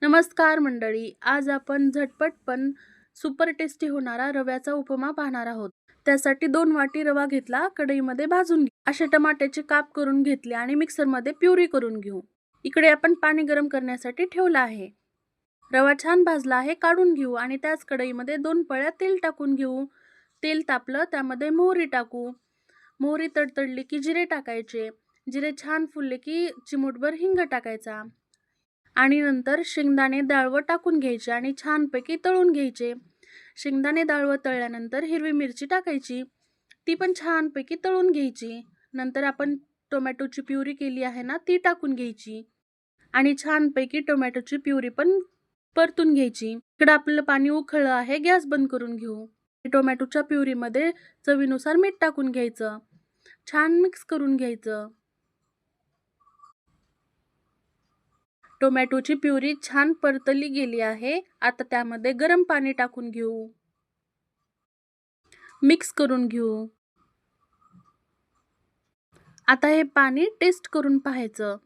नमस्कार मंडळी. आज आपण झटपट पण सुपर टेस्टी होणारा रव्याचा उपमा पाहणार आहोत. त्यासाठी 2 वाटी रवा घेतला, कढईमध्ये भाजून घे. असे टमाट्याचे काप करून घेतले आणि मिक्सरमध्ये प्युरी करून घेऊ. इकडे आपण पाणी गरम करण्यासाठी ठेवलं आहे. रवा छान भाजला आहे, काढून घेऊ आणि त्याच कढईमध्ये 2 पळ्या तेल टाकून घेऊ. तेल तापलं, त्यामध्ये मोहरी टाकू. मोहरी तडतडली की जिरे टाकायचे. जिरे छान फुलले की चिमूटभर हिंग टाकायचा. आणि नंतर शेंगदाणे डाळवं टाकून घ्यायचे आणि छानपैकी तळून घ्यायचे. शेंगदाणे डाळवं तळल्यानंतर हिरवी मिरची टाकायची. ती पण छानपैकी तळून घ्यायची. नंतर आपण टोमॅटोची प्युरी केली आहे ना, ती टाकून घ्यायची आणि छानपैकी टोमॅटोची प्युरी पण परतून घ्यायची. इकडं आपलं पाणी उकळलं आहे, गॅस बंद करून घेऊ. टोमॅटोच्या प्युरीमध्ये चवीनुसार मीठ टाकून घ्यायचं. छान मिक्स करून घ्यायचं. टोमॅटोची प्युरी छान परतली गेली आहे. आता त्यामध्ये गरम पाणी टाकून घेऊ. मिक्स करून घेऊ. आता हे पाणी टेस्ट करून पाहायचं.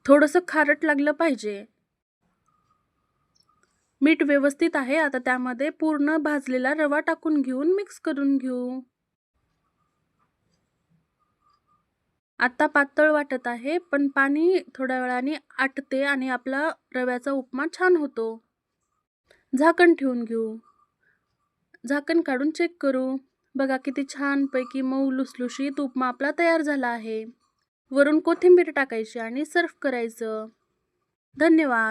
थोडंसं खारट लागलं पाहिजे. मीठ व्यवस्थित आहे. आता त्यामध्ये पूर्ण भाजलेला रवा टाकून घेऊन मिक्स करून घेऊ. आता पातळ वाटत आहे, पण पाणी थोड्या वेळाने आटते आणि आपला रव्याचा उपमा छान होतो. झाकण ठेवून घेऊ. झाकण काढून चेक करू. बघा किती छानपैकी मऊ लुसलुशीत उपमा आपला तयार झाला आहे. वरून कोथिंबीर टाकायची आणि सर्व्ह करायचं. धन्यवाद.